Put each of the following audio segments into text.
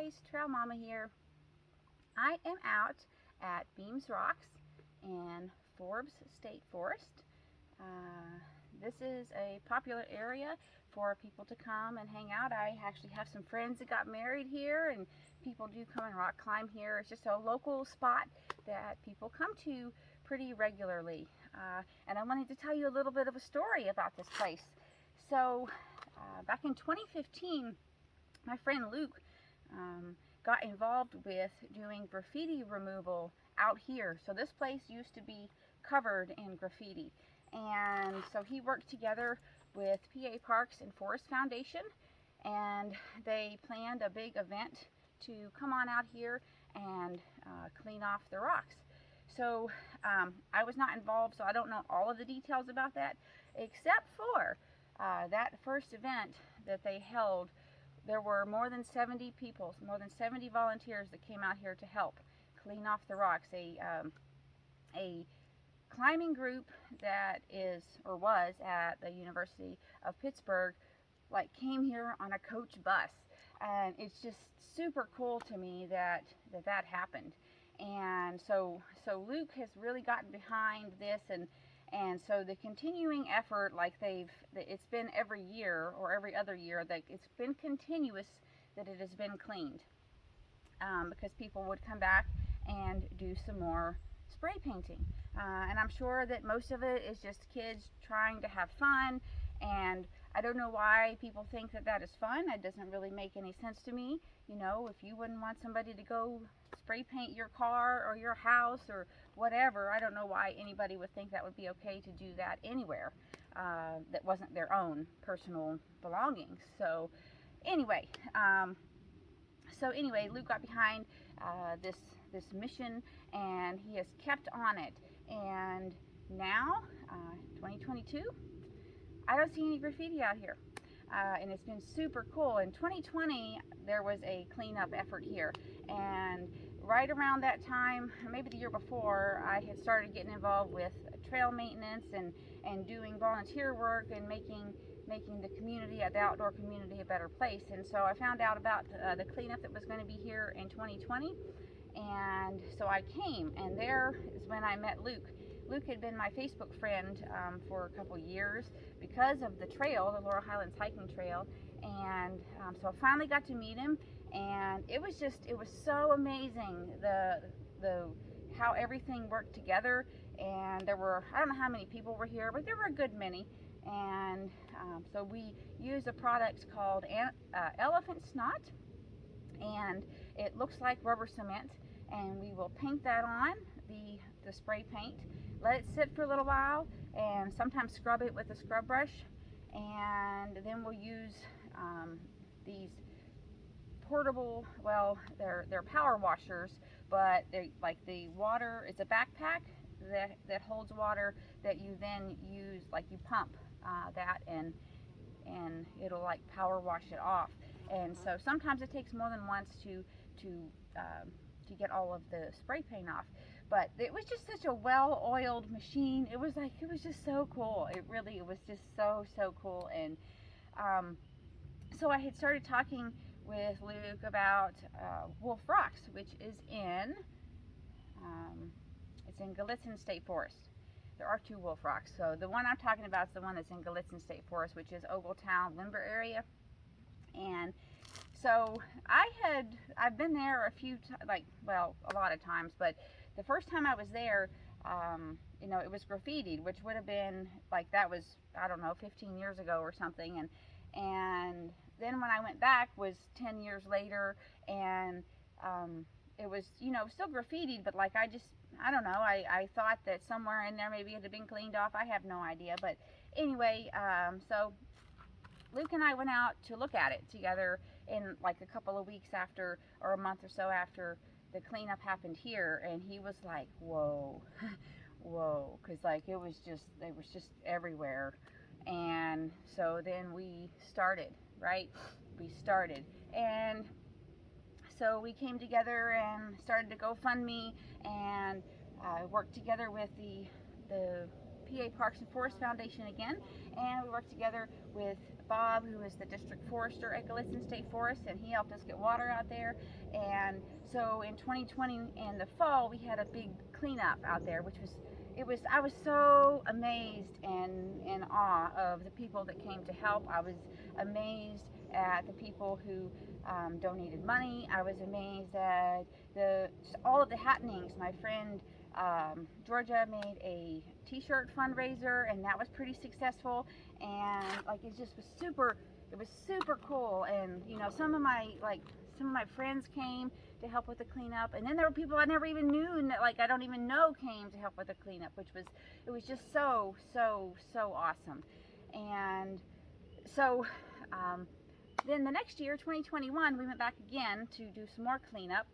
guys, Trail Mama here. I am out at Beams Rocks in Forbes State Forest. This is a popular area for people to come and hang out. I actually have some friends that got married here, and people do come and rock climb here. It's just a local spot that people come to pretty regularly. And I wanted to tell you a little bit of a story about this place. So back in 2015, my friend Luke got involved with doing graffiti removal out here. So this place used to be covered in graffiti, and so he worked together with PA Parks and Forest Foundation, and they planned a big event to come on out here and clean off the rocks. So I was not involved, so I don't know all of the details about that, except for that first event that they held. There were more than 70 people, more than 70 volunteers that came out here to help clean off the rocks. A climbing group that is, or was, at the University of Pittsburgh, like, came here on a coach bus. And it's just super cool to me that that happened. And so Luke has really gotten behind this, and so the continuing effort, like it's been every year or every other year, that it's been continuous, that it has been cleaned, because people would come back and do some more spray painting. And I'm sure that most of it is just kids trying to have fun, and I don't know why people think that that is fun. It doesn't really make any sense to me. You know, if you wouldn't want somebody to go spray paint your car or your house or whatever, I don't know why anybody would think that would be okay to do that anywhere that wasn't their own personal belongings. So anyway, Luke got behind this mission, and he has kept on it. And now, 2022, I don't see any graffiti out here. And it's been super cool. In 2020, there was a cleanup effort here, and right around that time, maybe the year before, I had started getting involved with trail maintenance and doing volunteer work and making the community, the outdoor community, a better place. And so I found out about the cleanup that was going to be here in 2020, and so I came, and there is when I met Luke. Luke had been my Facebook friend for a couple years because of the trail, the Laurel Highlands Hiking Trail, and so I finally got to meet him, and it was so amazing, the how everything worked together. And there were, I don't know how many people were here, but there were a good many. And so we used a product called elephant snot, and it looks like rubber cement, and we will paint that on the spray paint, let it sit for a little while, and sometimes scrub it with a scrub brush. And then we'll use these portable, well, they're power washers, but they, like, the water, it's a backpack that holds water that you then use, like, you pump that, and it'll, like, power wash it off. And so sometimes it takes more than once to get all of the spray paint off. But it was just such a well-oiled machine. It was just so cool. It was just so cool. And so I had started talking with Luke about Wolf Rocks, which is in it's in Gallitzin State Forest. There are two Wolf Rocks. So the one I'm talking about is the one that's in Gallitzin State Forest, which is Ogletown, Limber area. And so I've been there a few times, a lot of times, but the first time I was there, you know, it was graffitied, which would have been, like, that was, I don't know, 15 years ago or something. And then when I went back was 10 years later, and it was, you know, still graffitied, but, like, I don't know, I thought that somewhere in there maybe it had been cleaned off. I have no idea. But anyway, so Luke and I went out to look at it together in, like, a couple of weeks after, or a month or so after the cleanup happened here, and he was like, whoa, whoa, because, like, it was just everywhere. And so then we started, right? And so we came together and started to GoFundMe, and worked together with the PA Parks and Forest Foundation again, and we worked together with Bob, who is the district forester at Galiston State Forest, and he helped us get water out there. And so in 2020, in the fall, we had a big cleanup out there, which was, I was so amazed and in awe of the people that came to help. I was amazed at the people who donated money. I was amazed at all of the happenings. My friend Georgia made a t-shirt fundraiser, and that was pretty successful, and like it just was super, it was super cool. And you know, some of my friends came to help with the cleanup, and then there were people I never even knew, and that like I don't even know came to help with the cleanup, which was, it was just so awesome. And so then the next year, 2021, we went back again to do some more cleanup,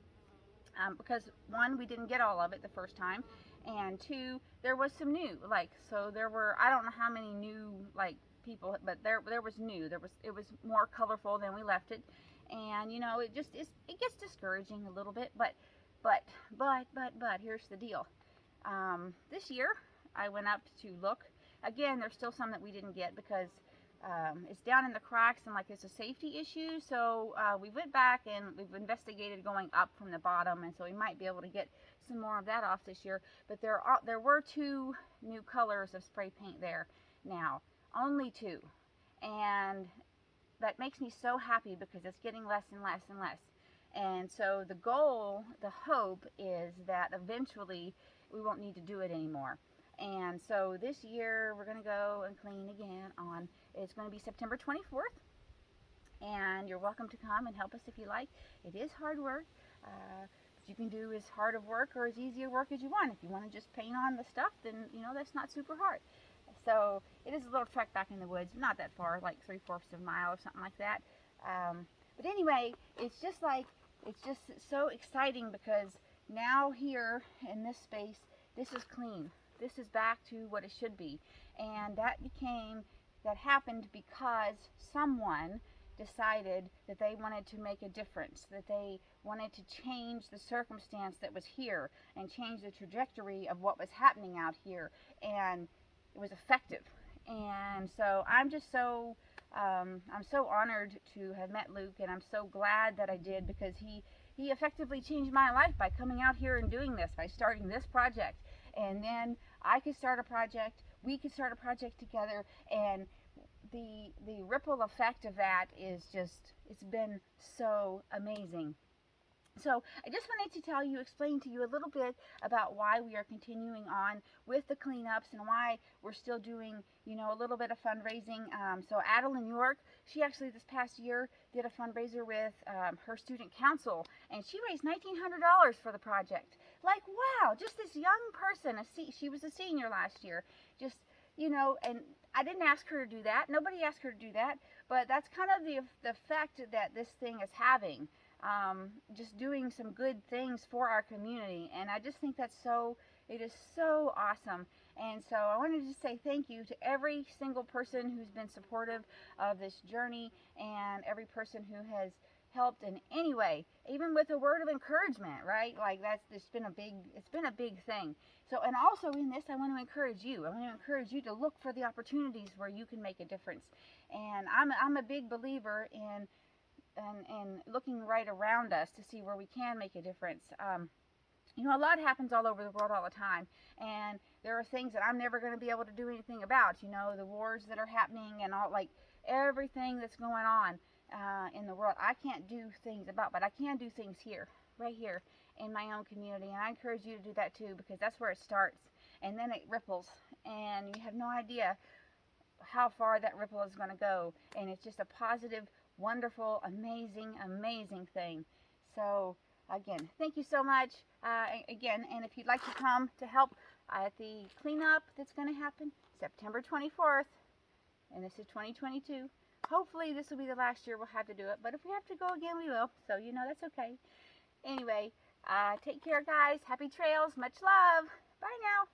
because one, we didn't get all of it the first time, and two, there was some new, like, so there were, I don't know how many new like people, but there was new, it was more colorful than we left it. And you know, it gets discouraging a little bit, but here's the deal. This year I went up to look again. There's still some that we didn't get because it's down in the cracks, and like it's a safety issue. So we went back and we've investigated going up from the bottom, and so we might be able to get some more of that off this year. But there were 2 new colors of spray paint there now, only 2, and that makes me so happy because it's getting less and less and less. And so the goal, the hope is that eventually we won't need to do it anymore. And so this year we're going to go and clean again on, it's going to be September 24th. And you're welcome to come and help us if you like. It is hard work. But you can do as hard of work or as easy a work as you want. If you want to just paint on the stuff, then you know that's not super hard. So it is a little trek back in the woods, not that far, like 3/4 of a mile or something like that. But anyway, it's just so exciting because now here in this space, this is clean. This is back to what it should be. And that happened because someone decided that they wanted to make a difference, that they wanted to change the circumstance that was here and change the trajectory of what was happening out here. And it was effective. And so I'm just so I'm so honored to have met Luke, and I'm so glad that I did, because he effectively changed my life by coming out here and doing this, by starting this project. And then I could start a project, we could start a project together, and the ripple effect of that is just, it's been so amazing. So I just wanted to explain to you a little bit about why we are continuing on with the cleanups and why we're still doing, you know, a little bit of fundraising. So Adeline York, she actually this past year did a fundraiser with her student council, and she raised $1,900 for the project. Like, wow, just this young person, she was a senior last year, just, you know, and I didn't ask her to do that. Nobody asked her to do that, but that's kind of the effect that this thing is having. Just doing some good things for our community, and I just think it is so awesome. And so I wanted to say thank you to every single person who's been supportive of this journey, and every person who has helped in any way, even with a word of encouragement, right? Like it's been a big thing. So, and also in this, I want to encourage you. I want to encourage you to look for the opportunities where you can make a difference. And I'm a big believer in and looking right around us to see where we can make a difference. You know, a lot happens all over the world all the time, and there are things that I'm never going to be able to do anything about. You know, the wars that are happening and all, like everything that's going on in the world, I can't do things about, but I can do things here, right here in my own community. And I encourage you to do that too, because that's where it starts, and then it ripples, and you have no idea how far that ripple is going to go. And it's just a positive, wonderful, amazing thing. So again, thank you so much again. And if you'd like to come to help at the cleanup that's going to happen September 24th, and this is 2022, hopefully this will be the last year we'll have to do it, but if we have to go again, we will. So you know, that's okay. Anyway, take care, guys. Happy trails. Much love. Bye now.